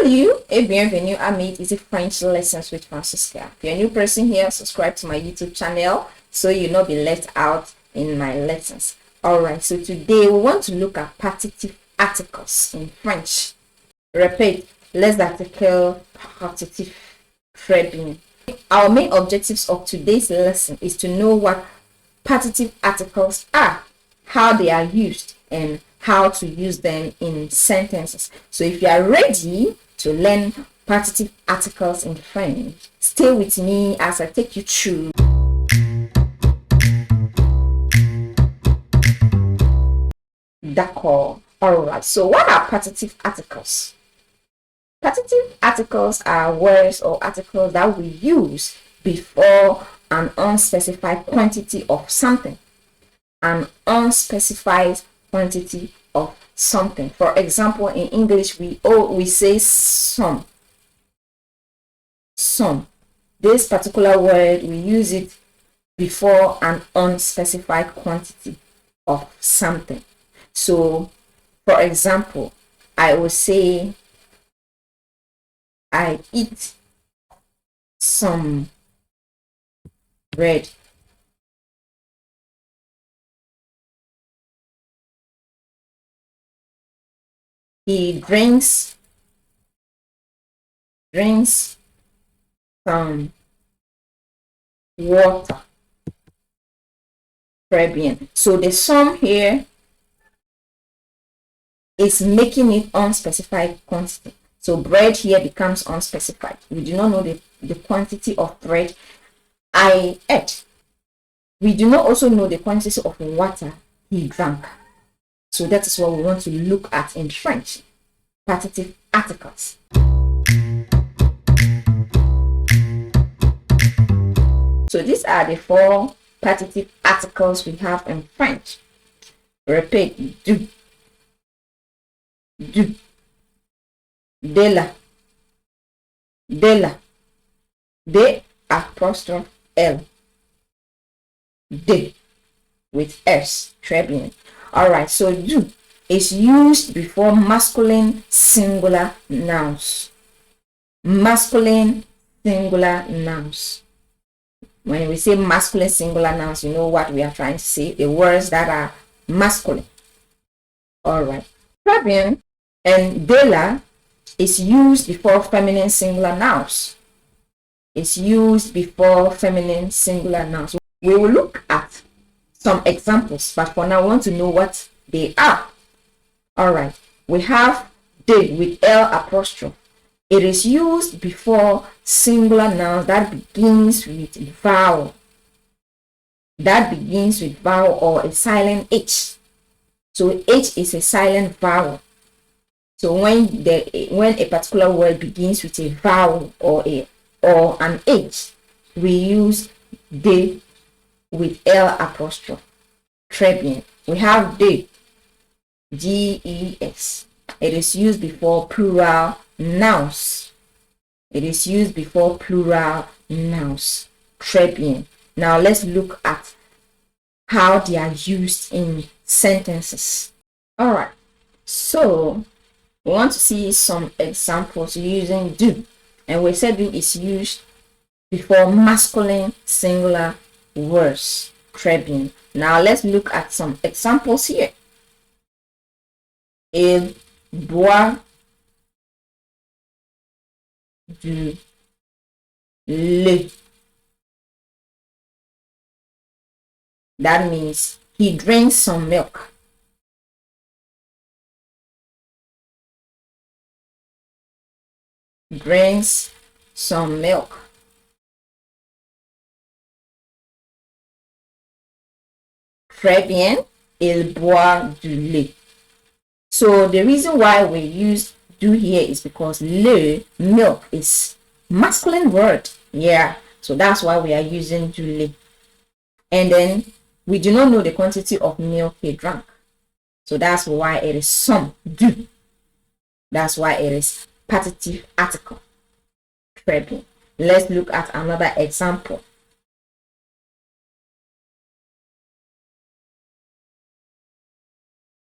Salut et bienvenue à mes Easy French Lessons with Francisca. If you're a new person here, subscribe to my YouTube channel so you'll not be left out in my lessons. Alright, so today we want to look at partitive articles in French. Repeat, les articles partitifs. Très bien. Our main objectives of today's lesson is to know what partitive articles are, how they are used, and how to use them in sentences. So if you are ready to learn partitive articles in French, stay with me as I take you through. D'accord. Alright, so what are partitive articles? Partitive articles are words or articles that we use before an unspecified quantity of something. An unspecified quantity of something. For example, in English, we say some. Some. This particular word, we use it before an unspecified quantity of something. So, for example, I will say, I eat some bread. He drinks some water. Très bien. So the sum here is making it unspecified quantity. So bread here becomes unspecified. We do not know the quantity of bread I ate. We do not also know the quantity of water he drank. So that is what we want to look at in French. Partitive articles. So these are the four partitive articles we have in French. Repeat. Du, de la, de apostrophe L, de with S. Très bien. Alright, so du is used before masculine singular nouns. Masculine singular nouns. When we say masculine singular nouns, you know what we are trying to say, the words that are masculine. Alright. Très bien. And de la is used before feminine singular nouns. It's used before feminine singular nouns. We will look at some examples, but for now, I want to know what they are. All right, we have de with L apostrophe. It is used before singular nouns that begins with vowel. That begins with vowel or a silent H. So H is a silent vowel. So when a particular word begins with a vowel or an H, we use de with L apostrophe. Très bien. We have de, Des. It is used before plural nouns. It is used before plural nouns. Très bien. Now let's look at how they are used in sentences. All right. So we want to see some examples using do. And we said do is used before masculine singular words. Très bien. Now let's look at some examples here. Il boit du lait. That means he drinks some milk. Drinks some milk. Très bien. Il boit du lait. So the reason why we use do here is because le, milk, is masculine word. Yeah. So that's why we are using du lait. And then we do not know the quantity of milk he drank. So that's why it is some do. That's why it is partitive article. Très bien. Let's look at another example.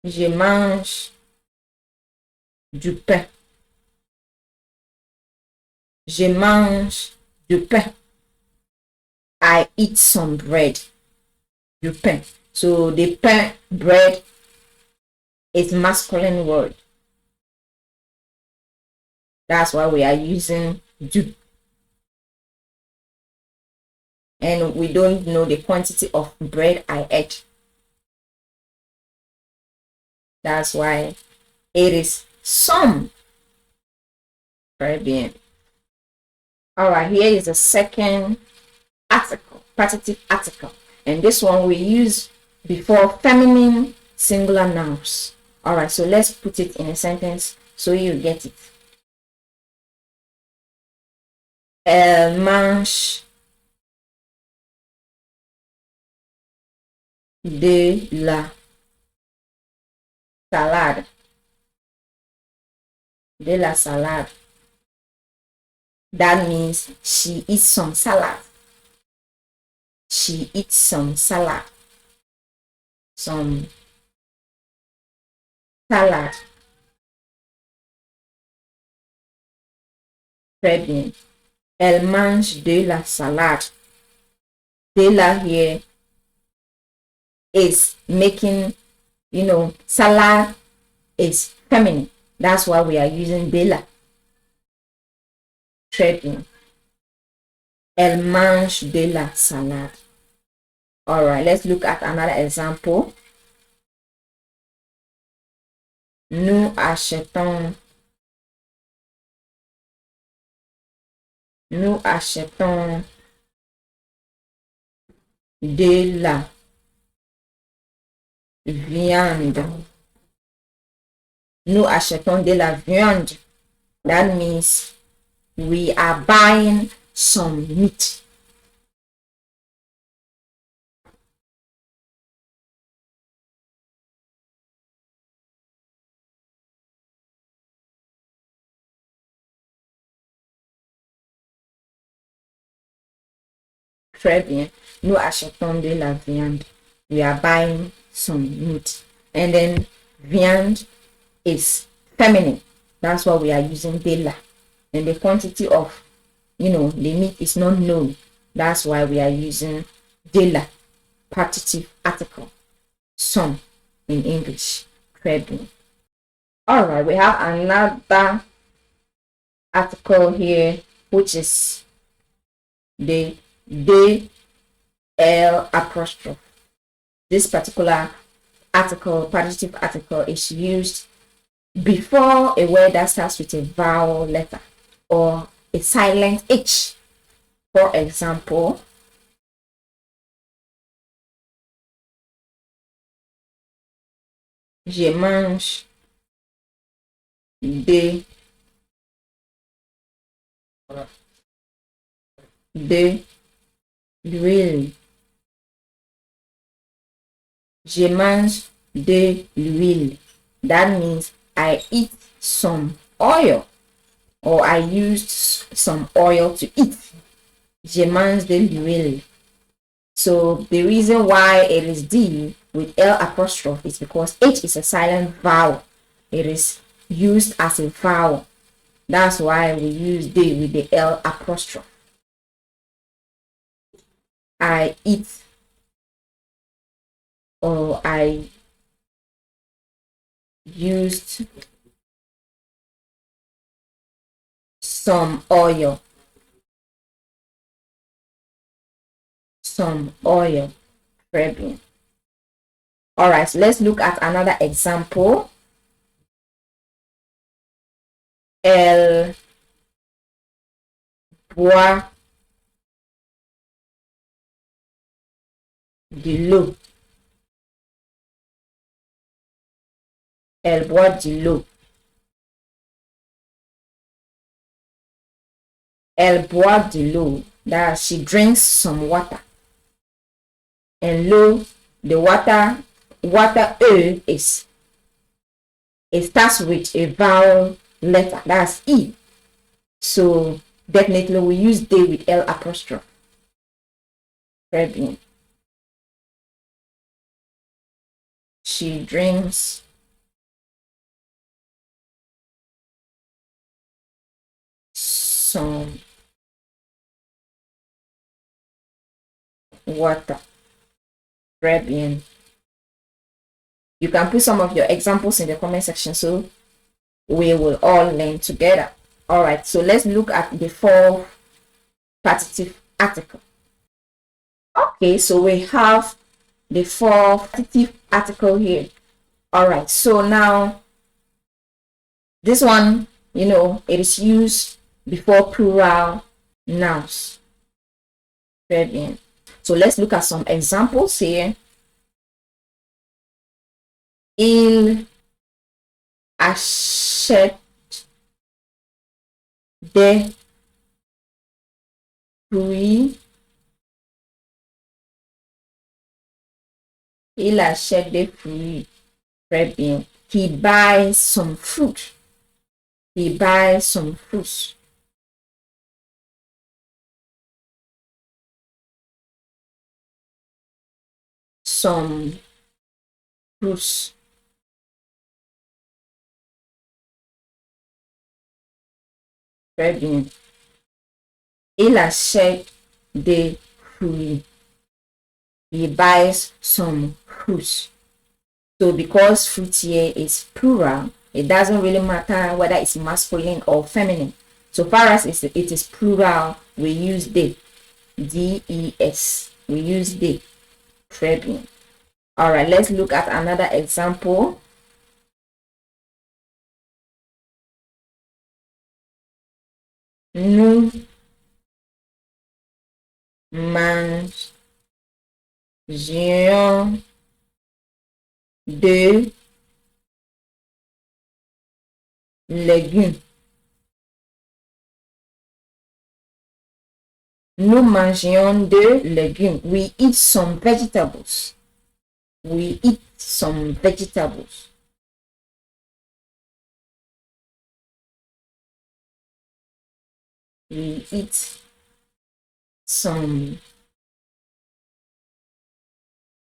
Je mange du pain. Je mange du pain. I eat some bread. Du pain. So the pain, bread, is masculine word. That's why we are using du. And we don't know the quantity of bread I ate. That's why it is some. Very bien. All right, here is the second article, partitive article. And this one we use before feminine singular nouns. All right, so let's put it in a sentence so you get it. Elle mange de la salade. De la salade. That means she eats some salad. She eats some salad. Some salad. Très bien. Elle mange de la salade. De la here is making, salad is feminine. That's why we are using de la. Très bien. Elle mange de la salade. All right, let's look at another example. Nous achetons de la viande. Nous achetons de la viande. That means we are buying some meat. Très bien. Nous achetons de la viande. We are buying some meat. And then viande is feminine. That's why we are using de la. And the quantity of, the meat is not known. That's why we are using de la, partitive article, some in English. Très bien. All right, we have another article here, which is the de l apostrophe. This particular article, partitive article, is used before a word that starts with a vowel letter or a silent H. For example, je mange de l'huile. Je mange de l'huile. That means I eat some oil, or I used some oil to eat. Je mange de l'huile. So the reason why it is D with L apostrophe is because H is a silent vowel. It is used as a vowel. That's why we use D with the L apostrophe. I eat, or I used some oil. Some oil. Very bien. All right, so let's look at another example. Elle boit de l'eau. Elle boit de l'eau. Elle boit de l'eau. That she drinks some water. And l'eau, the water E is, it starts with a vowel letter. That's E. So definitely we use D with L apostrophe. Very bien. She drinks some water. Très bien. You can put some of your examples in the comment section so we will all learn together. All right, so let's look at the fourth partitive article. Okay, so we have the fourth partitive article here. All right, so now this one, it is used before plural nouns. Very bien. So let's look at some examples here. Il achète des fruits. Il achète des fruits. Très bien. He buys some fruit. He buys some fruits. Some fruits. Très bien. Il achète des fruits. He buys some fruits. So because fruit here is plural, it doesn't really matter whether it's masculine or feminine. So far as it is plural, we use they. D-E-S. We use they. Très bien. All right, let's look at another example. Nous mangeons de légumes. Nous mangeons de légumes. We eat some vegetables. We eat some vegetables. We eat some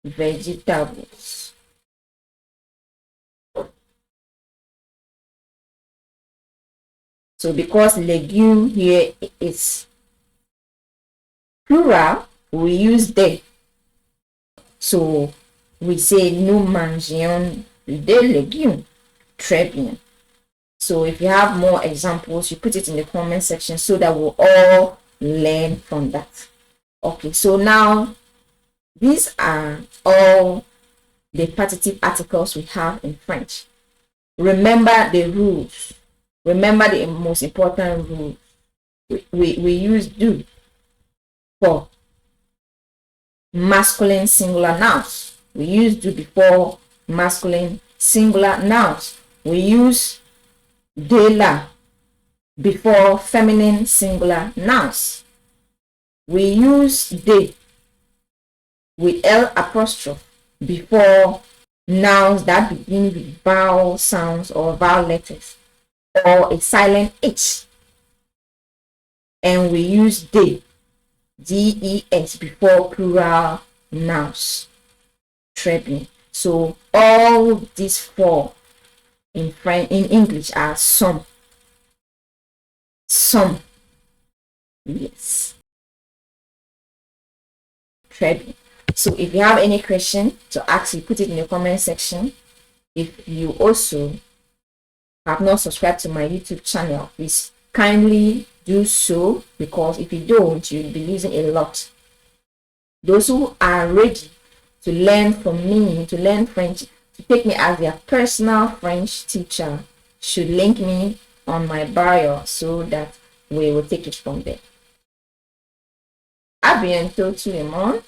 vegetables. So because legume here is plural, we use they. So we say nous mangeons des légumes. Très bien. So if you have more examples, you put it in the comment section so that we'll all learn from that. Okay, so now these are all the partitive articles we have in French. Remember the rules. Remember the most important rule. We use do for masculine singular nouns. We use do before masculine singular nouns. We use de la before feminine singular nouns. We use de with L apostrophe before nouns that begin with vowel sounds or vowel letters or a silent H. And we use de, D-E-S, before plural nouns. Très bien. So all these four in English are some. Some. Yes. Très bien. So if you have any question to ask, you put it in the comment section. If you also have not subscribed to my YouTube channel, please kindly do so, because if you don't, you'll be losing a lot. Those who are ready to learn from me, to learn French, to take me as their personal French teacher, should link me on my bio so that we will take it from there. À bientôt tout le monde.